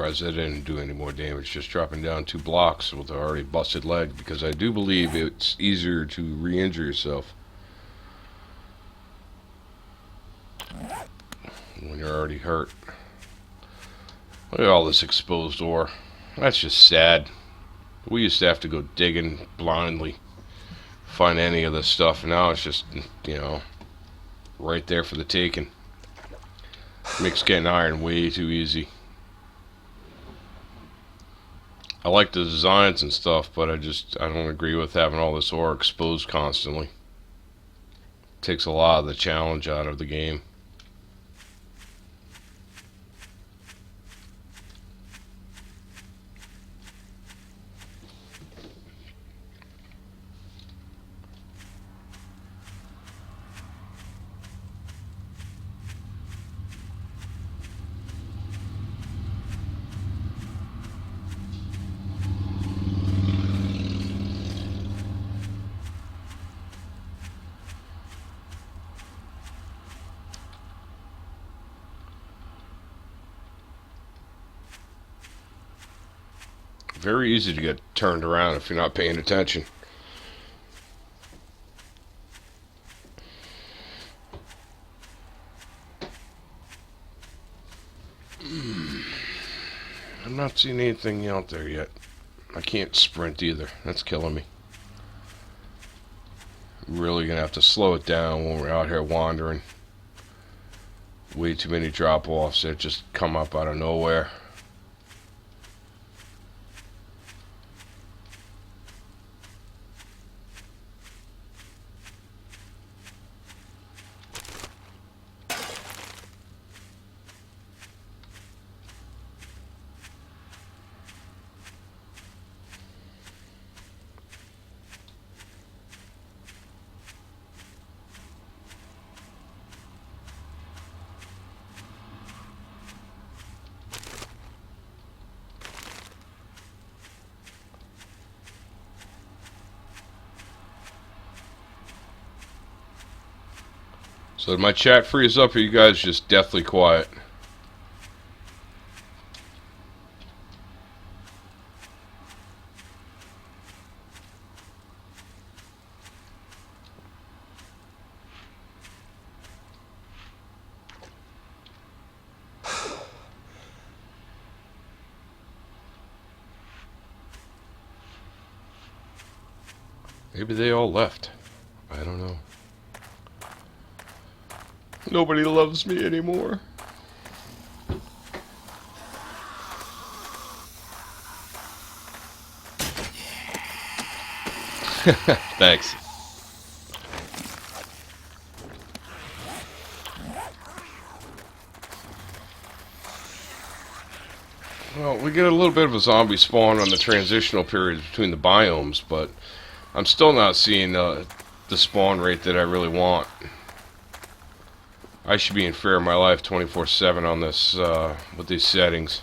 surprised that didn't do any more damage, just dropping down 2 blocks with an already busted leg, because I do believe it's easier to re-injure yourself when you're already hurt. Look at all this exposed ore. That's just sad. We used to have to go digging blindly, find any of this stuff, and now it's just, you know, right there for the taking. Makes getting iron way too easy. I like the designs and stuff, but I don't agree with having all this ore exposed constantly. Takes a lot of the challenge out of the game. Very easy to get turned around if you're not paying attention. I'm not seeing anything out there yet. I can't sprint either. That's killing me. Really gonna have to slow it down when we're out here wandering. Way too many drop-offs that just come up out of nowhere. So did my chat freeze up, or are you guys just deathly quiet? Maybe they all left. I don't know. Nobody loves me anymore. Thanks. Well, we get a little bit of a zombie spawn on the transitional periods between the biomes, but I'm still not seeing the spawn rate that I really want. I should be in fear of my life 24/7 on this, with these settings.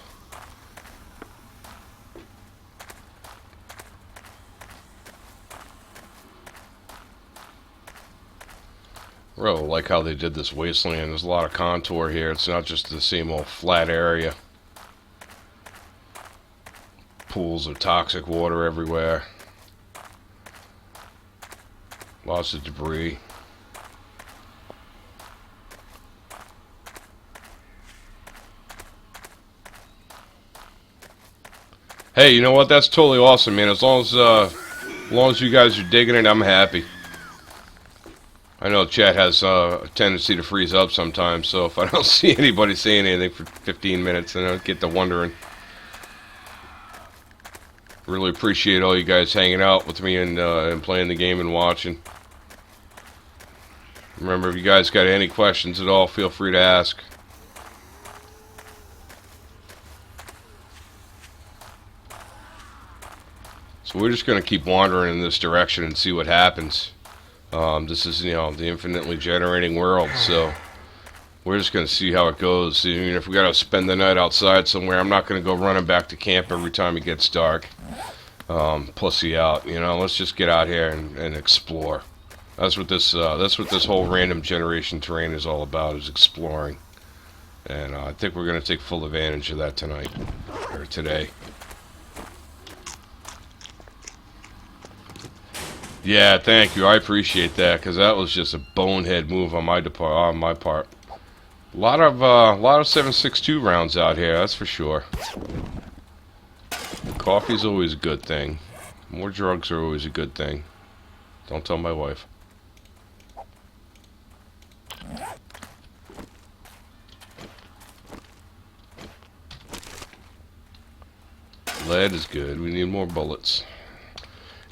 Really like how they did this wasteland. There's a lot of contour here. It's not just the same old flat area. Pools of toxic water everywhere. Lots of debris. Hey, you know what? That's totally awesome, man. As long as you guys are digging it, I'm happy. I know chat has a tendency to freeze up sometimes, so if I don't see anybody saying anything for 15 minutes, then I get to wondering. Really appreciate all you guys hanging out with me and playing the game and watching. Remember, if you guys got any questions at all, feel free to ask. So we're just going to keep wandering in this direction and see what happens. This is, you know, the infinitely generating world, so we're just going to see how it goes. I mean, if we got to spend the night outside somewhere, I'm not going to go running back to camp every time it gets dark. Pussy out, you know. Let's just get out here and explore. That's what this whole random generation terrain is all about, is exploring And I think we're going to take full advantage of that tonight, or today. Yeah, thank you. I appreciate that, because that was just a bonehead move on my part. A lot of 7.62 rounds out here, that's for sure. Coffee's always a good thing. More drugs are always a good thing. Don't tell my wife. Lead is good. We need more bullets.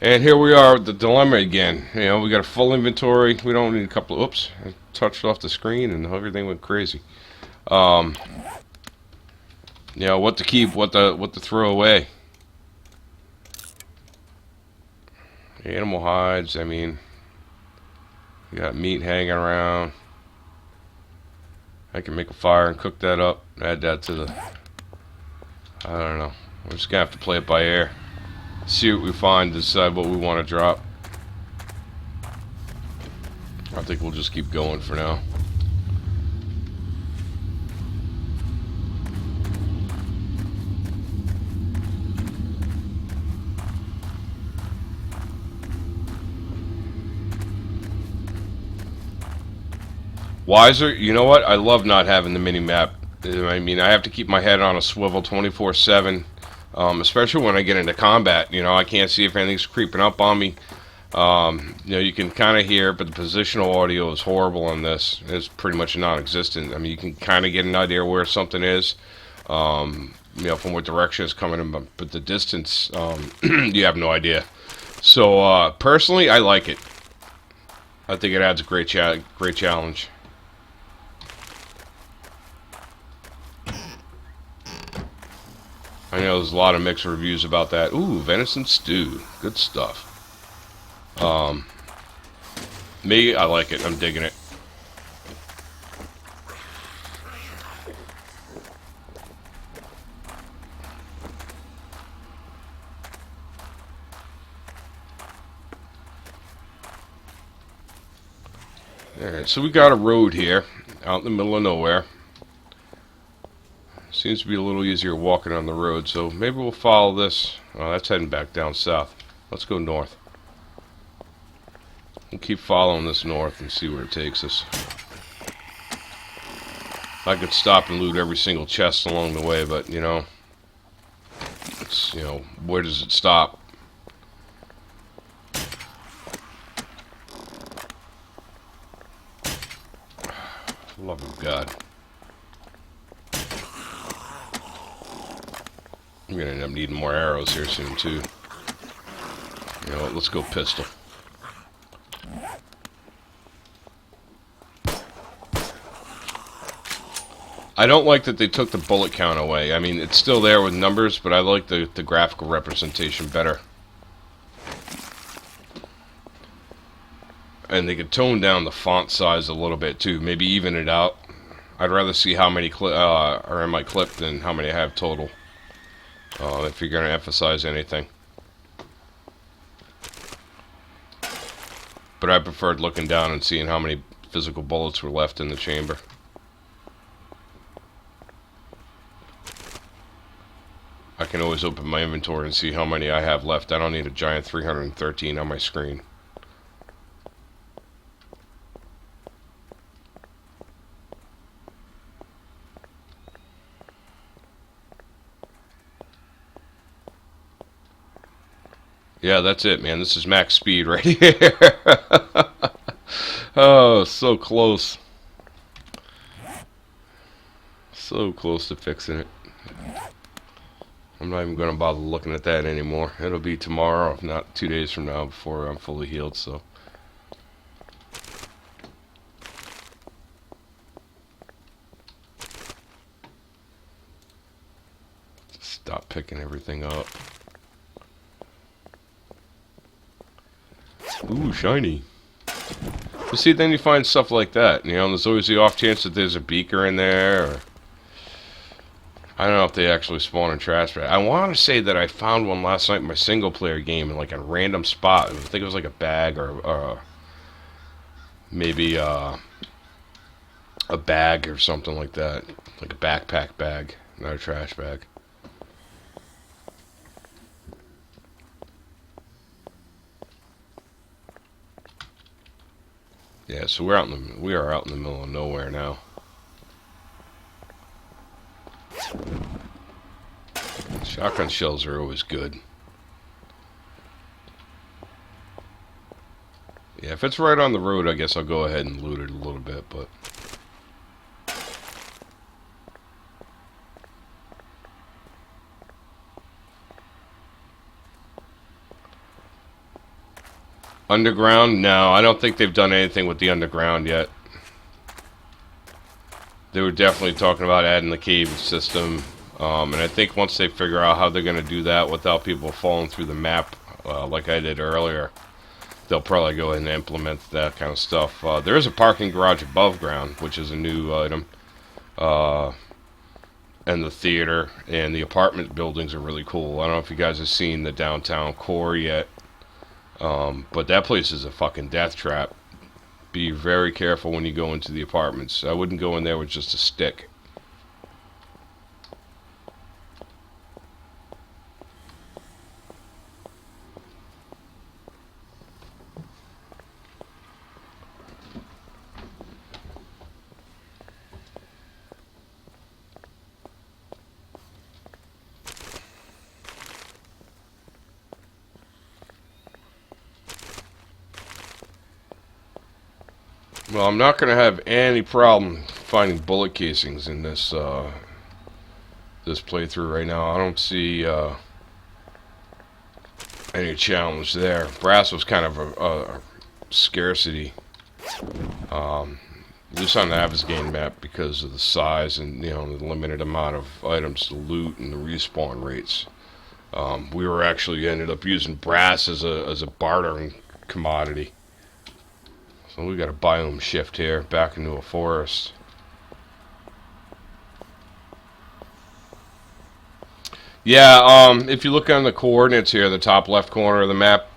And here we are with the dilemma again. You know, we got a full inventory. We don't need a couple of... Oops. I touched off the screen and everything went crazy. You know, what to keep, what to throw away. Animal hides, I mean... We got meat hanging around. I can make a fire and cook that up. Add that to the... I don't know. We're just gonna have to play it by ear. See what we find, decide what we want to drop. I think we'll just keep going for now. Wiser, you know what? I love not having the mini-map. I mean, I have to keep my head on a swivel 24/7. Especially when I get into combat, you know, I can't see if anything's creeping up on me. You know, you can kind of hear, but the positional audio is horrible on this. It's pretty much non-existent. I mean, you can kind of get an idea where something is, you know, from what direction it's coming in, but the distance, you have no idea. So, personally, I like it. I think it adds a great challenge. I know there's a lot of mixed reviews about that. Ooh, venison stew. Good stuff. Me, I like it. I'm digging it. Alright, so we got a road here, out in the middle of nowhere. Seems to be a little easier walking on the road, so maybe we'll follow this. Oh, that's heading back down south. Let's go north. We'll keep following this north and see where it takes us. I could stop and loot every single chest along the way, but, you know, it's, you know, where does it stop? Love of God. I'm gonna end up needing more arrows here soon too. You know what, let's go pistol. I don't like that they took the bullet count away. I mean, it's still there with numbers, but I like the graphical representation better. And they could tone down the font size a little bit too, maybe even it out. I'd rather see how many are in my clip than how many I have total. If you're going to emphasize anything. But I preferred looking down and seeing how many physical bullets were left in the chamber. I can always open my inventory and see how many I have left. I don't need a giant 313 on my screen. Yeah, that's it, man. This is max speed right here. Oh, so close. So close to fixing it. I'm not even going to bother looking at that anymore. It'll be tomorrow, if not 2 days from now, before I'm fully healed, so. Stop picking everything up. Ooh, shiny. But see, then you find stuff like that. You know, there's always the off chance that there's a beaker in there, or I don't know if they actually spawn in trash. But I want to say that I found one last night in my single player game in like a random spot. I think it was like a bag or maybe a bag or something like that. Like a backpack bag, not a trash bag. Yeah, so we are out in the middle of nowhere now. Shotgun shells are always good. Yeah, if it's right on the road, I guess I'll go ahead and loot it a little bit, but... Underground? No, I don't think they've done anything with the underground yet. They were definitely talking about adding the cave system. And I think once they figure out how they're going to do that without people falling through the map, like I did earlier, they'll probably go ahead and implement that kind of stuff. There is a parking garage above ground, which is a new item. And the theater and the apartment buildings are really cool. I don't know if you guys have seen the downtown core yet. But that place is a fucking death trap. Be very careful when you go into the apartments. I wouldn't go in there with just a stick. Well, I'm not going to have any problem finding bullet casings in this this playthrough right now. I don't see any challenge there. Brass was kind of a scarcity, at least on the Avasgain map, because of the size and the limited amount of items to loot and the respawn rates. We were actually ended up using brass as a bartering commodity. So we got a biome shift here, back into a forest. Yeah, if you look on the coordinates here, the top left corner of the map,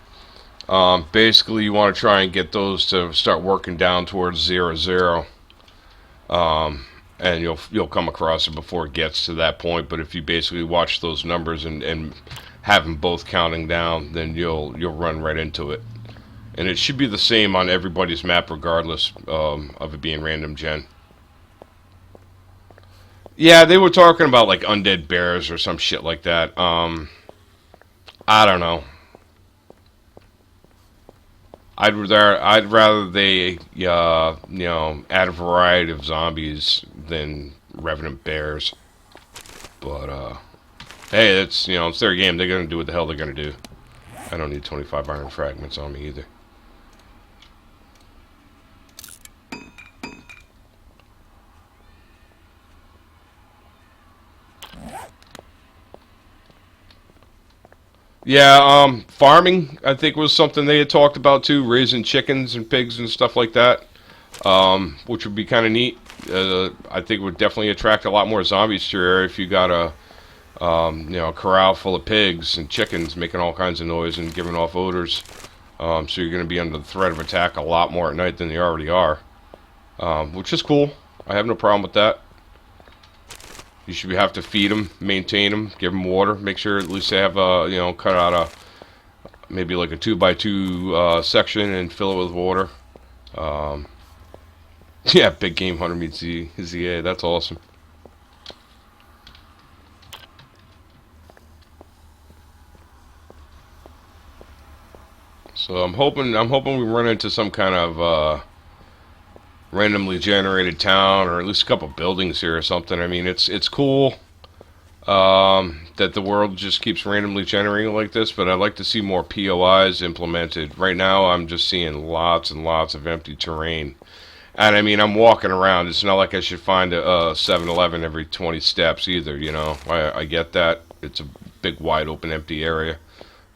basically you want to try and get those to start working down towards 0, 0. And you'll come across it before it gets to that point. But if you basically watch those numbers and have them both counting down, then you'll run right into it. And it should be the same on everybody's map regardless of it being random gen. Yeah, they were talking about like undead bears or some shit like that. I don't know. I'd rather they add a variety of zombies than revenant bears. But hey, it's it's their game. They're gonna do what the hell they're gonna do. I don't need 25 iron fragments on me either. Yeah, farming, I think, was something they had talked about too, raising chickens and pigs and stuff like that, which would be kind of neat. I think it would definitely attract a lot more zombies to your area if you got a corral full of pigs and chickens making all kinds of noise and giving off odors. So you're going to be under the threat of attack a lot more at night than you already are, which is cool. I have no problem with that. You should have to feed them, maintain them, give them water, make sure at least they have cut out a maybe like a 2x2 section and fill it with water. Yeah, Big Game Hunter meets the ZA. That's awesome. So I'm hoping we run into some kind of randomly generated town, or at least a couple buildings here or something. I mean, it's cool that the world just keeps randomly generating like this, but I'd like to see more POIs implemented. Right now, I'm just seeing lots and lots of empty terrain. And I mean, I'm walking around. It's not like I should find a 7-Eleven every 20 steps either, I get that. It's a big, wide open, empty area.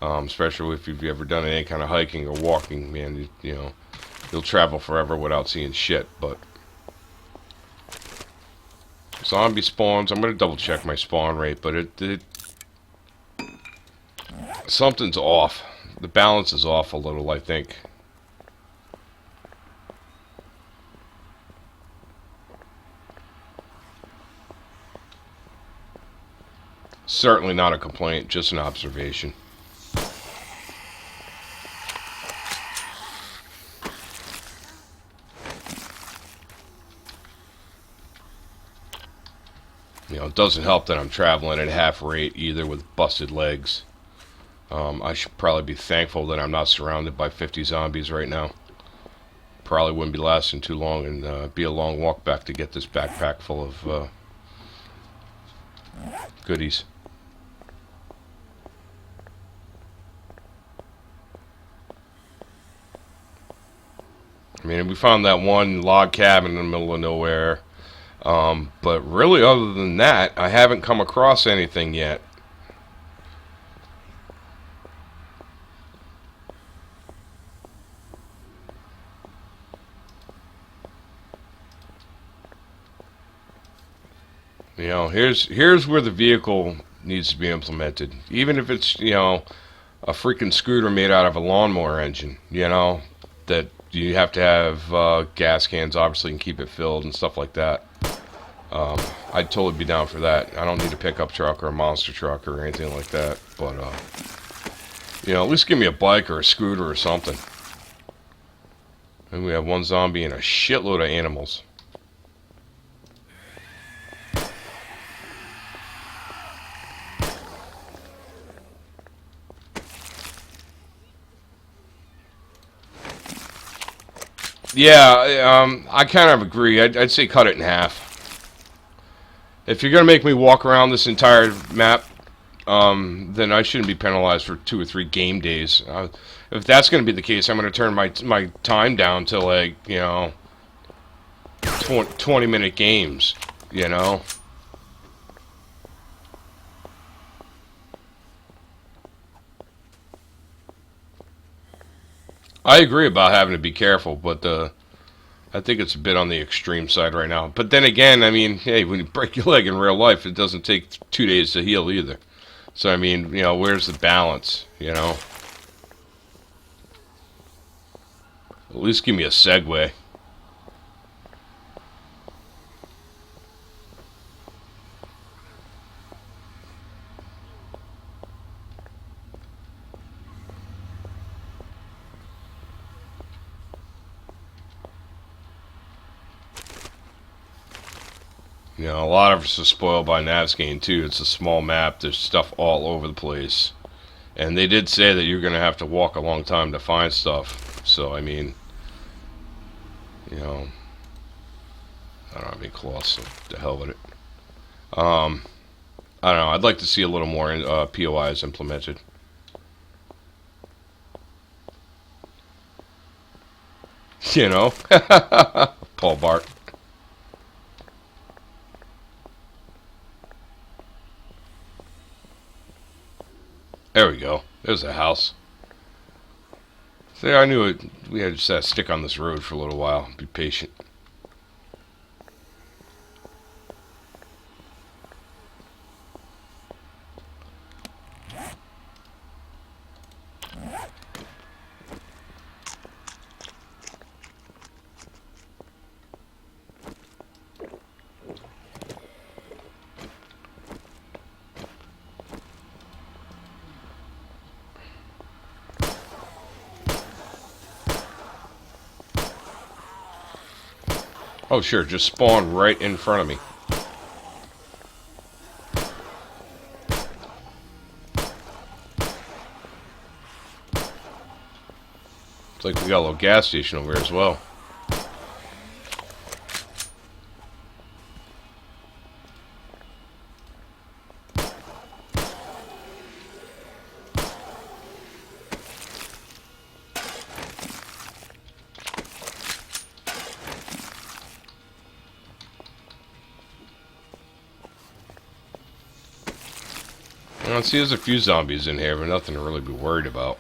Especially if you've ever done any kind of hiking or walking, man, you'll travel forever without seeing shit. But zombie spawns, I'm gonna double check my spawn rate, but it something's off. The balance is off a little, I think. Certainly not a complaint, just an observation. You know, it doesn't help that I'm traveling at half rate either with busted legs. I should probably be thankful that I'm not surrounded by 50 zombies right now. Probably wouldn't be lasting too long, and be a long walk back to get this backpack full of goodies. I mean, we found that one log cabin in the middle of nowhere. But really, other than that, I haven't come across anything yet. You know, here's where the vehicle needs to be implemented. Even if it's, you know, a freaking scooter made out of a lawnmower engine, you know, that you have to have gas cans, obviously, and keep it filled and stuff like that. I'd totally be down for that. I don't need a pickup truck or a monster truck or anything like that. But, you know, at least give me a bike or a scooter or something. And we have one zombie and a shitload of animals. Yeah, I kind of agree. I'd say cut it in half. If you're going to make me walk around this entire map, then I shouldn't be penalized for 2 or 3 game days. If that's going to be the case, I'm going to turn my time down to, like, you know, 20-minute games, you know? I agree about having to be careful, but I think it's a bit on the extreme side right now. But then again, I mean, hey, when you break your leg in real life, it doesn't take 2 days to heal either. So, I mean, you know, where's the balance, you know? At least give me a segue. You know, a lot of us are spoiled by Navscain too. It's a small map. There's stuff all over the place. And they did say that you're going to have to walk a long time to find stuff. So, I mean, you know, I don't have any cloths, so the hell with it. I don't know. I'd like to see a little more POIs implemented. You know? Paul Bart. There we go. There's a house. See, I knew it. We had to just stick on this road for a little while. Be patient. Oh, sure. Just spawn right in front of me. It's like we got a little gas station over here as well. See, there's a few zombies in here, but nothing to really be worried about.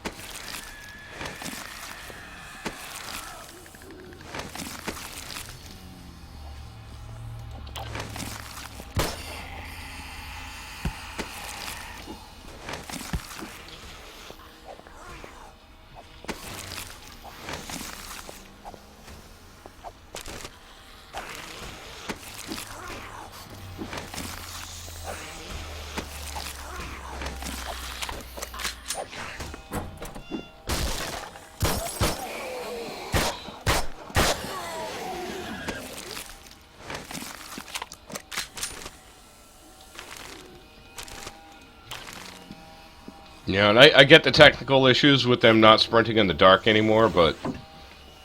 You know, and I get the technical issues with them not sprinting in the dark anymore, but,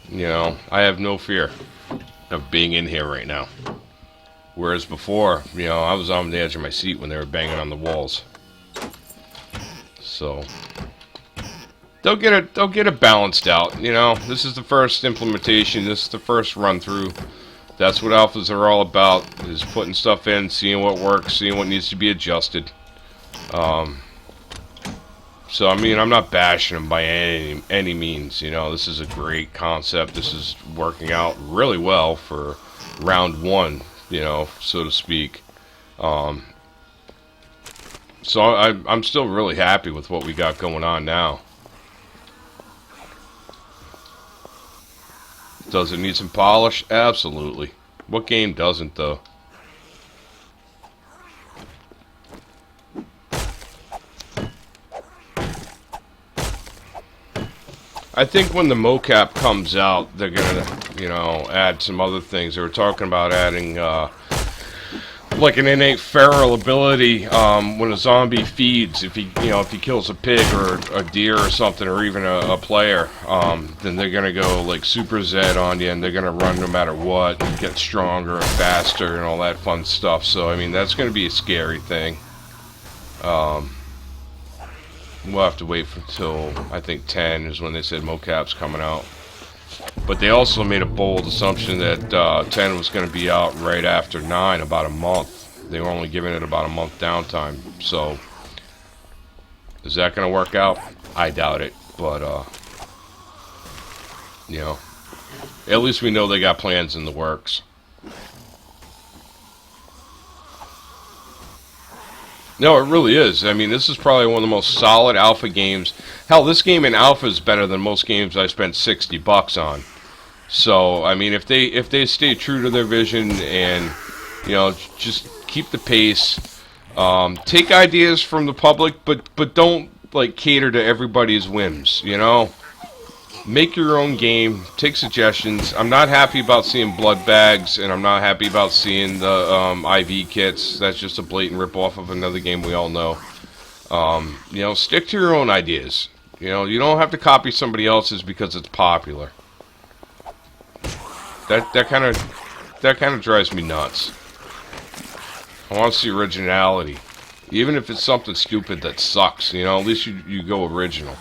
you know, I have no fear of being in here right now. Whereas before, you know, I was on the edge of my seat when they were banging on the walls. So they'll get it balanced out. You know, this is the first implementation. This is the first run through. That's what alphas are all about: is putting stuff in, seeing what works, seeing what needs to be adjusted. So I mean, I'm not bashing them by any means. You know, this is a great concept. This is working out really well for round one, you know, so to speak. So I'm still really happy with what we got going on now. Does it need some polish? Absolutely. What game doesn't, though? I think when the mocap comes out, they're gonna, you know, add some other things. They were talking about adding, like an innate feral ability when a zombie feeds. If he, you know, if he kills a pig or a deer or something, or even a player, then they're gonna go like Super Zed on you, and they're gonna run no matter what, and get stronger and faster and all that fun stuff. So I mean, that's gonna be a scary thing. We'll have to wait until I think 10 is when they said mocap's coming out. But they also made a bold assumption that 10 was going to be out right after 9, about a month. They were only giving it about a month downtime. So, is that going to work out? I doubt it. But, you know, at least we know they got plans in the works. No, it really is. I mean, this is probably one of the most solid alpha games. Hell, this game in alpha is better than most games I spent $60 on. So, I mean, if they stay true to their vision and, you know, just keep the pace, take ideas from the public, but don't like cater to everybody's whims. You know, make your own game. Take suggestions. I'm not happy about seeing blood bags, and I'm not happy about seeing the IV kits. That's just a blatant rip-off of another game we all know. You know, stick to your own ideas. You know, you don't have to copy somebody else's because it's popular. That kind of drives me nuts. I want to see originality, even if it's something stupid that sucks. You know, at least you go original.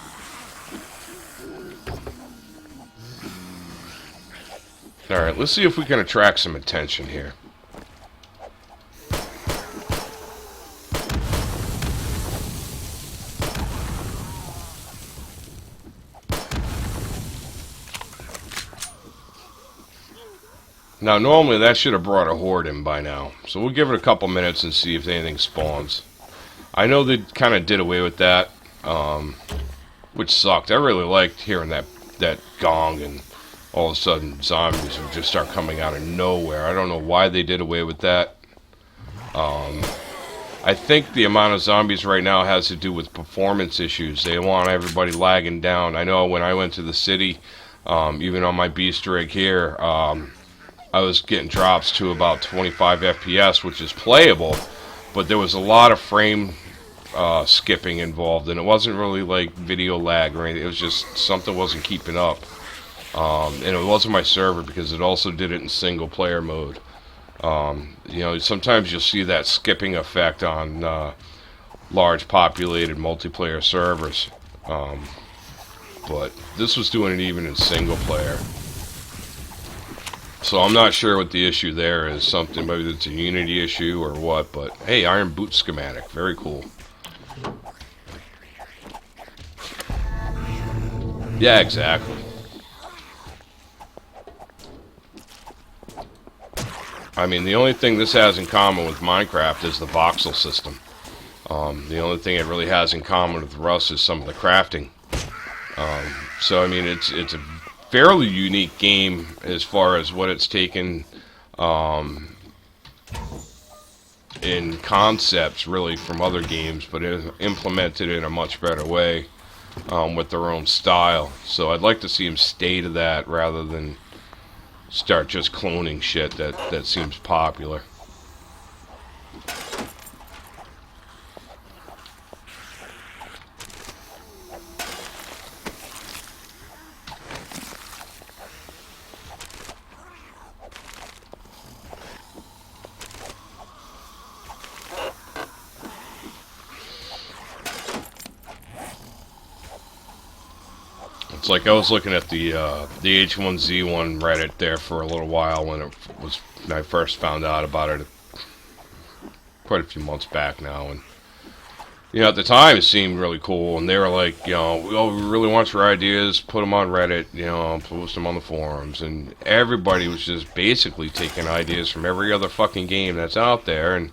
Alright, let's see if we can attract some attention here. Now, normally that should have brought a horde in by now. So we'll give it a couple minutes and see if anything spawns. I know they kind of did away with that, which sucked. I really liked hearing that gong, and all of a sudden zombies would just start coming out of nowhere. I don't know why they did away with that. I think the amount of zombies right now has to do with performance issues. They want everybody lagging down. I know when I went to the city, even on my beast rig here, I was getting drops to about 25 FPS, which is playable, but there was a lot of frame skipping involved, and it wasn't really like video lag or anything. It was just something wasn't keeping up. And it wasn't my server because it also did it in single player mode. You know, sometimes you'll see that skipping effect on large populated multiplayer servers. But this was doing it even in single player. So I'm not sure what the issue there is. Something, maybe it's a Unity issue or what, but hey, Iron Boot schematic. Very cool. Yeah, exactly. I mean, the only thing this has in common with Minecraft is the voxel system. The only thing it really has in common with Rust is some of the crafting. So, I mean, it's a fairly unique game as far as what it's taken in concepts, really, from other games, but it implemented it in a much better way with their own style. So I'd like to see them stay to that rather than start just cloning shit that seems popular. It's like I was looking at the H1Z1 Reddit there for a little while when I first found out about it quite a few months back now, and you know, at the time it seemed really cool, and they were like, you know, we really want your ideas, put them on Reddit, you know, post them on the forums, and everybody was just basically taking ideas from every other fucking game that's out there and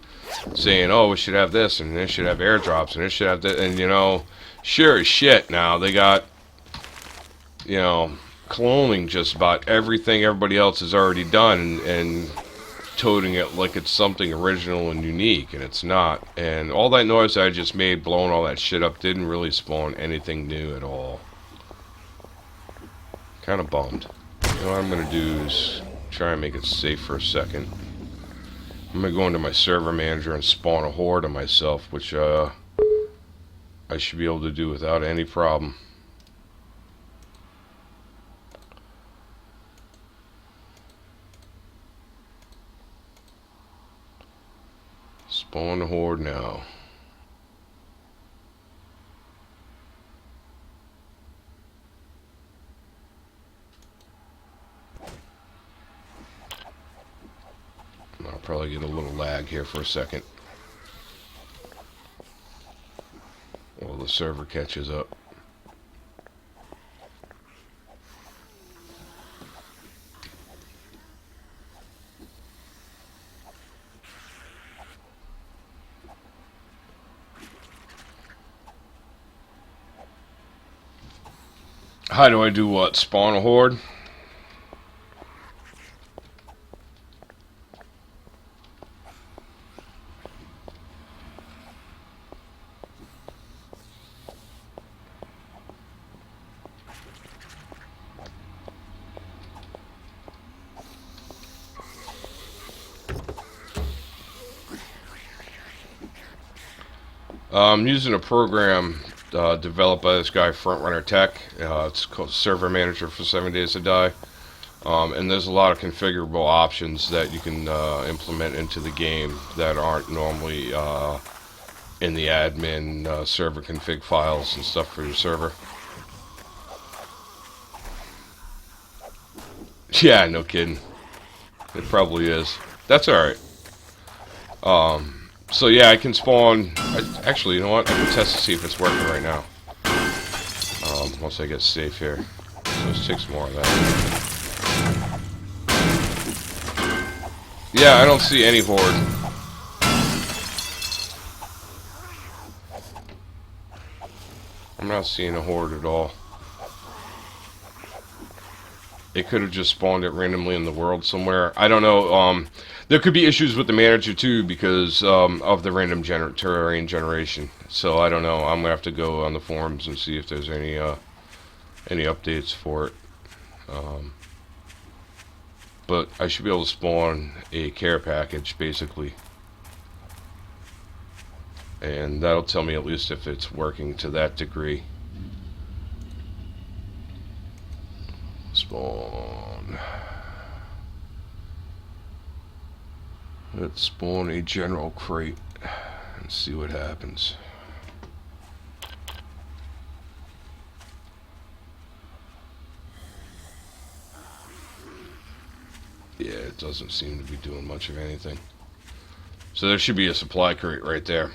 saying, oh, we should have this, and this should have airdrops, and this should have this, and you know, sure as shit now, they got, you know, cloning just about everything everybody else has already done, and toting it like it's something original and unique, and it's not. And all that noise I just made blowing all that shit up didn't really spawn anything new at all. Kind of bummed. You know what I'm going to do is try and make it safe for a second. I'm going to go into my server manager and spawn a horde of myself, which I should be able to do without any problem. Spawn the horde now. I'll probably get a little lag here for a second while the server catches up. How do I do what? Spawn a horde? I'm using a program developed by this guy, Frontrunner Tech. It's called Server Manager for 7 Days to Die. And there's a lot of configurable options that you can implement into the game that aren't normally in the admin server config files and stuff for your server. Yeah, no kidding. It probably is. That's alright. So yeah, I can spawn... actually, you know what? I can test to see if it's working right now. Once I get safe here. So let's take some more of that. Yeah, I don't see any horde. I'm not seeing a horde at all. It could have just spawned it randomly in the world somewhere. I don't know. There could be issues with the manager too because of the random terrain generation. So I don't know. I'm gonna have to go on the forums and see if there's any updates for it. But I should be able to spawn a care package basically, and that'll tell me at least if it's working to that degree. Spawn. Let's spawn a general crate and see what happens. Yeah, it doesn't seem to be doing much of anything. So there should be a supply crate right there.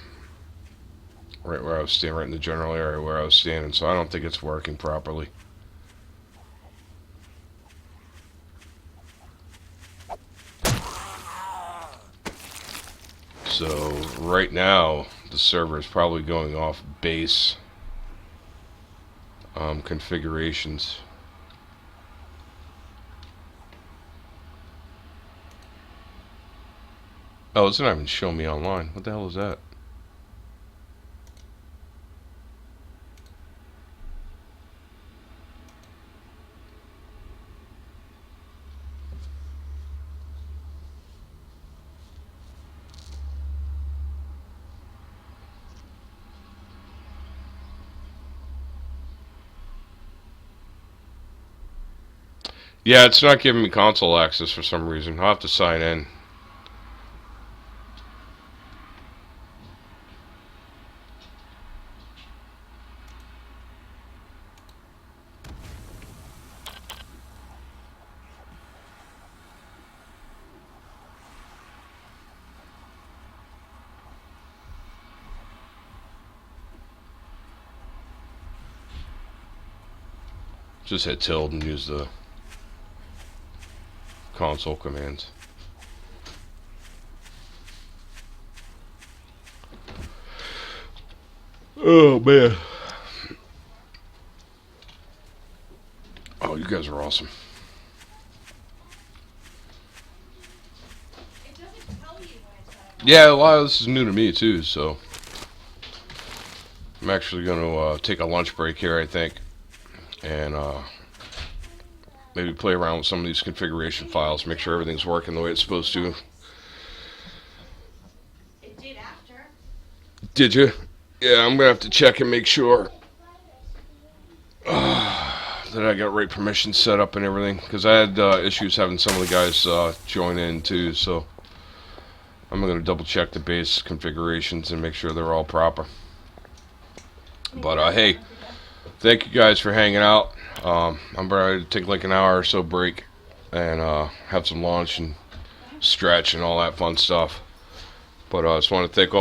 Right where I was standing, right in the general area where I was standing, so I don't think it's working properly. So right now the server is probably going off base configurations. Oh, it's not even showing me online. What the hell is that? Yeah, it's not giving me console access for some reason. I'll have to sign in. Just hit tilde and use the console commands. Oh man. Oh, you guys are awesome. Yeah, a lot of this is new to me too, so I'm actually going to take a lunch break here, I think, and maybe play around with some of these configuration files, make sure everything's working the way it's supposed to. It did after. Did you? Yeah, I'm going to have to check and make sure that I got right permissions set up and everything, because I had issues having some of the guys join in too, so I'm going to double check the base configurations and make sure they're all proper. But hey, thank you guys for hanging out. I'm ready to take like an hour or so break and have some lunch and stretch and all that fun stuff. But I just want to thank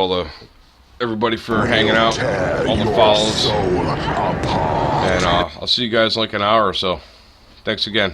everybody for hanging out, all the follows, and I'll see you guys in like an hour or so. Thanks again.